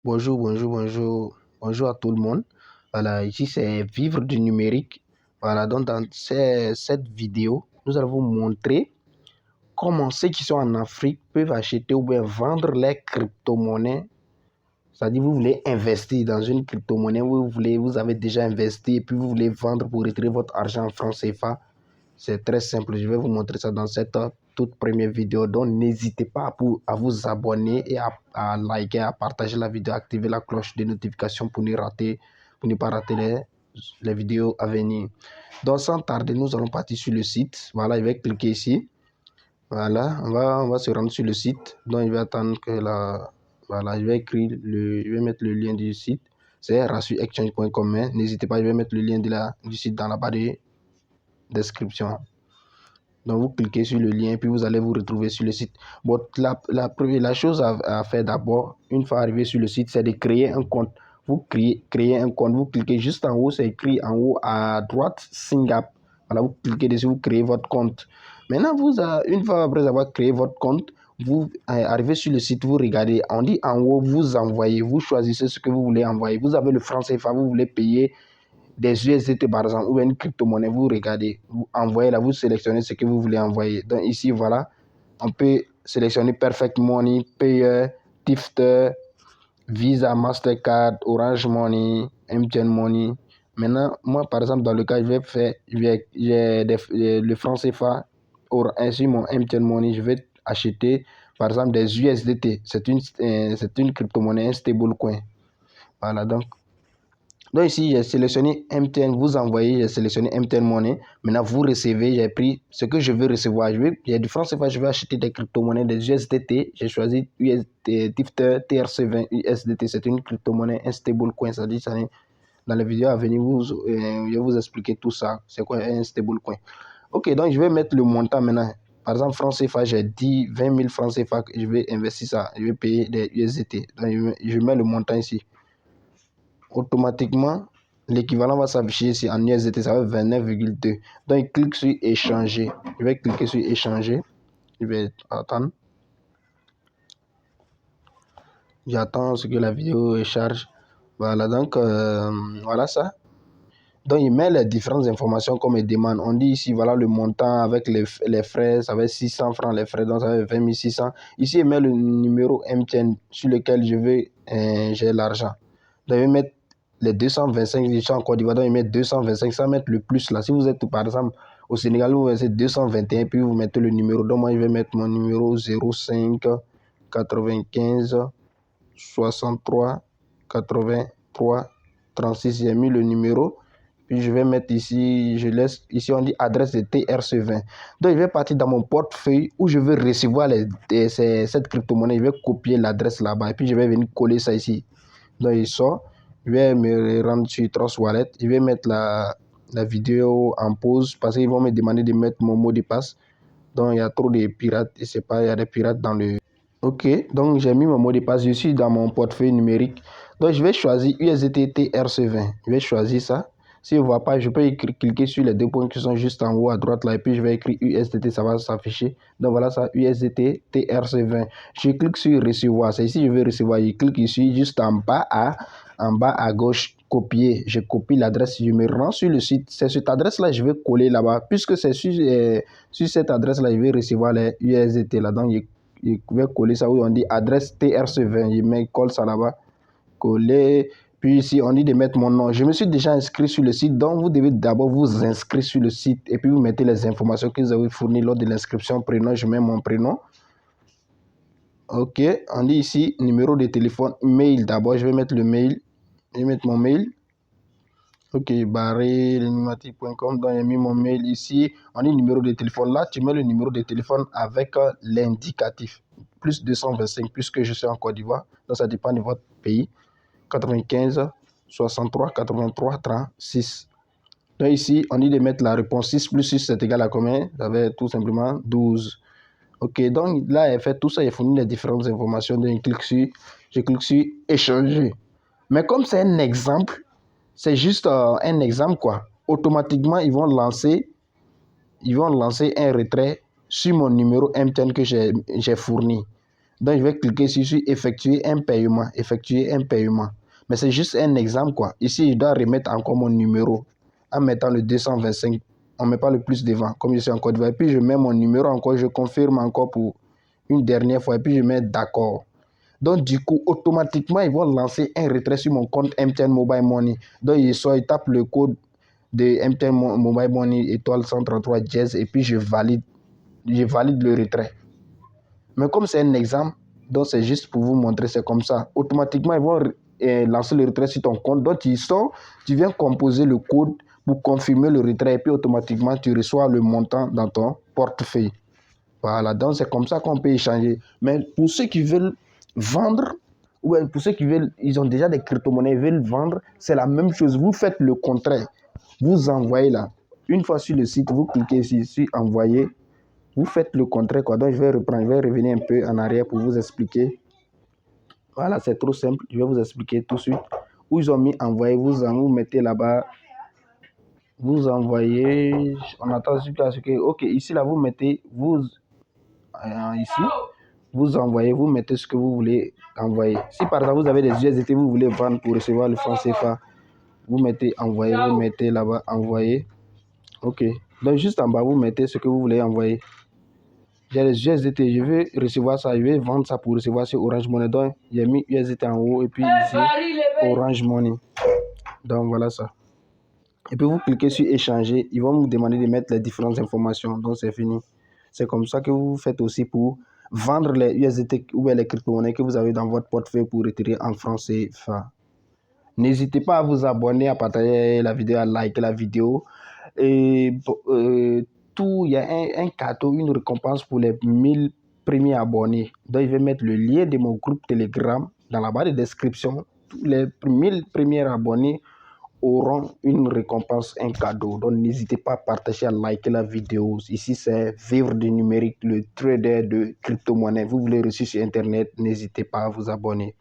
Bonjour à tout le monde. Voilà, ici c'est Vivre du numérique. Voilà, donc dans cette vidéo, nous allons vous montrer comment ceux qui sont en Afrique peuvent acheter ou bien vendre les crypto-monnaies. C'est-à-dire, vous voulez investir dans une crypto-monnaie, vous avez déjà investi et puis vous voulez vendre pour retirer votre argent en francs CFA. C'est très simple, je vais vous montrer ça dans cette toute première vidéo. Donc, n'hésitez pas à vous abonner et à liker, à partager la vidéo, activer la cloche de notification pour ne pas rater les vidéos à venir. Donc, sans tarder, nous allons partir sur le site. Voilà, je vais cliquer ici. Voilà, on va se rendre sur le site. Donc, il va attendre que Voilà, je vais mettre le lien du site. C'est rasuexchange.com. N'hésitez pas, je vais mettre le lien du site dans la barre de description. Donc, vous cliquez sur le lien, puis vous allez vous retrouver sur le site. Bon, la chose à faire d'abord, une fois arrivé sur le site, c'est de créer un compte. Vous créez un compte, vous cliquez juste en haut, c'est écrit en haut à droite, Sign Up. Voilà, vous cliquez dessus, vous créez votre compte. Maintenant, une fois après avoir créé votre compte, vous arrivez sur le site, vous regardez, on dit en haut, vous envoyez, vous choisissez ce que vous voulez envoyer. Vous avez le franc CFA, vous voulez payer des USDT par exemple, ou une crypto-monnaie, vous regardez, vous envoyez là, vous sélectionnez ce que vous voulez envoyer. Donc ici, voilà, on peut sélectionner Perfect Money, Payer, Tifter, Visa, Mastercard, Orange Money, MTN Money. Maintenant, moi, par exemple, dans le cas, j'ai le franc CFA, ainsi mon MTN Money, je vais acheter, par exemple, des USDT. C'est une crypto-monnaie, un stablecoin. Voilà, donc ici, j'ai sélectionné MTN, vous envoyez, j'ai sélectionné MTN Money. Maintenant, vous recevez, j'ai pris ce que je veux recevoir. J'ai du franc CFA, je vais acheter des crypto-monnaies, des USDT. J'ai choisi Tifter TRC20 USDT. C'est une crypto-monnaie, un stablecoin. Ça dit, dans la vidéo à venir, je vais vous expliquer tout ça. C'est quoi un stablecoin? Ok, donc je vais mettre le montant maintenant. Par exemple, franc CFA, j'ai dit 20 000 francs CFA, je vais investir ça. Je vais payer des USDT. Donc, je mets le montant ici. Automatiquement, l'équivalent va s'afficher ici en USDT, ça va être 29,2. Donc, il clique sur échanger. Je vais cliquer sur échanger. Je vais attendre. J'attends ce que la vidéo charge. Voilà, donc, voilà ça. Donc, il met les différentes informations comme il demande. On dit ici, voilà le montant avec les frais, ça va être 600 francs les frais, donc ça va être 20 600. Ici, il met le numéro MTN sur lequel j'ai l'argent. Donc, il va mettre les 225, je suis en Côte d'Ivoire, donc il met 225, ça va mettre le plus là. Si vous êtes par exemple au Sénégal, vous mettez 221, puis vous mettez le numéro. Donc, moi, je vais mettre mon numéro 05 95 63 83 36. J'ai mis le numéro. Puis je vais mettre ici, ici on dit adresse de TRC20. Donc je vais partir dans mon portefeuille où je veux recevoir cette crypto-monnaie. Je vais copier l'adresse là-bas et puis je vais venir coller ça ici. Donc il sort, je vais me rendre sur Trust Wallet. Je vais mettre la vidéo en pause parce qu'ils vont me demander de mettre mon mot de passe. Donc il y a trop de pirates, je sais pas, il y a des pirates dans le... Ok, donc j'ai mis mon mot de passe, je suis dans mon portefeuille numérique. Donc je vais choisir USDT TRC20. Je vais choisir ça. Si je ne vois pas, je peux cliquer sur les deux points qui sont juste en haut à droite là et puis je vais écrire USDT, ça va s'afficher. Donc voilà ça, USDT TRC20. Je clique sur recevoir. C'est ici je veux recevoir. Je clique ici juste en bas à gauche, copier. Je copie l'adresse, je me rends sur le site. C'est cette adresse là, je vais coller là-bas. Puisque c'est sur cette adresse là, je vais recevoir les USDT là. Donc je vais coller ça où on dit adresse TRC20. Je colle ça là-bas. Coller. Puis ici, on dit de mettre mon nom. Je me suis déjà inscrit sur le site, donc vous devez d'abord vous inscrire sur le site et puis vous mettez les informations que vous avez fournies lors de l'inscription. Prénom, je mets mon prénom. Ok, on dit ici numéro de téléphone, mail. D'abord, je vais mettre le mail. Je vais mettre mon mail. Ok, barré.com. Donc, j'ai mis mon mail ici. On dit numéro de téléphone. Là, tu mets le numéro de téléphone avec l'indicatif. Plus 225, puisque je suis en Côte d'Ivoire. Donc, ça dépend de votre pays. 95 63 83 36. Donc ici, on dit de mettre la réponse 6 plus 6, c'est égal à combien? Ça va être tout simplement 12. Ok, donc là, elle fait tout ça, il fournit les différentes informations. Donc je clique sur échanger. Mais comme c'est un exemple, c'est juste un exemple quoi. Automatiquement, ils vont lancer un retrait sur mon numéro MTN que j'ai fourni. Donc, je vais cliquer ici sur effectuer un paiement. Effectuer un paiement. Mais c'est juste un exemple, quoi. Ici, je dois remettre encore mon numéro en mettant le 225. On ne met pas le plus devant, comme je suis en Côte d'Ivoire. Puis, je mets mon numéro encore, je confirme encore pour une dernière fois. Et puis, je mets d'accord. Donc, du coup, automatiquement, ils vont lancer un retrait sur mon compte MTN Mobile Money. Donc, il tape le code de MTN Mobile Money étoile 133 dièse et puis je valide le retrait. Mais comme c'est un exemple, donc c'est juste pour vous montrer, c'est comme ça. Automatiquement, ils vont lancer le retrait sur ton compte. Donc, tu viens composer le code pour confirmer le retrait et puis automatiquement, tu reçois le montant dans ton portefeuille. Voilà, donc c'est comme ça qu'on peut échanger. Mais pour ceux qui veulent vendre, ou pour ceux qui veulent, ils ont déjà des crypto-monnaies, ils veulent vendre, c'est la même chose. Vous faites le contraire. Vous envoyez là. Une fois sur le site, vous cliquez ici sur envoyer. Vous faites le contraire, quoi. Donc, je vais revenir un peu en arrière pour vous expliquer. Voilà, c'est trop simple. Je vais vous expliquer tout de suite. Où ils ont mis envoyer, vous mettez là-bas. Vous envoyez. On attend jusqu'à ce que. Ok, ici, là, vous mettez. Ici. Vous envoyez, vous mettez ce que vous voulez envoyer. Si par exemple vous avez des USDT, vous voulez vendre pour recevoir le franc CFA, vous mettez envoyer, vous mettez là-bas envoyer. Ok. Donc juste en bas, vous mettez ce que vous voulez envoyer. J'ai les USDT, je veux recevoir ça, je vais vendre ça pour recevoir sur Orange Money. Donc j'ai mis USDT en haut et puis ici Orange Money. Donc voilà ça. Et puis vous cliquez sur échanger, ils vont vous demander de mettre les différentes informations. Donc c'est fini. C'est comme ça que vous faites aussi pour vendre les USDT ou les crypto-monnaies que vous avez dans votre portefeuille pour retirer en francs CFA. N'hésitez pas à vous abonner, à partager la vidéo, à liker la vidéo. Et il y a un cadeau, une récompense pour les 1000 premiers abonnés. Donc, je vais mettre le lien de mon groupe Telegram dans la barre de description. Tous les 1000 premiers abonnés auront une récompense, un cadeau. Donc, n'hésitez pas à partager, à liker la vidéo. Ici, c'est Vivre du numérique, le trader de crypto-monnaie. Vous voulez reçu sur Internet, n'hésitez pas à vous abonner.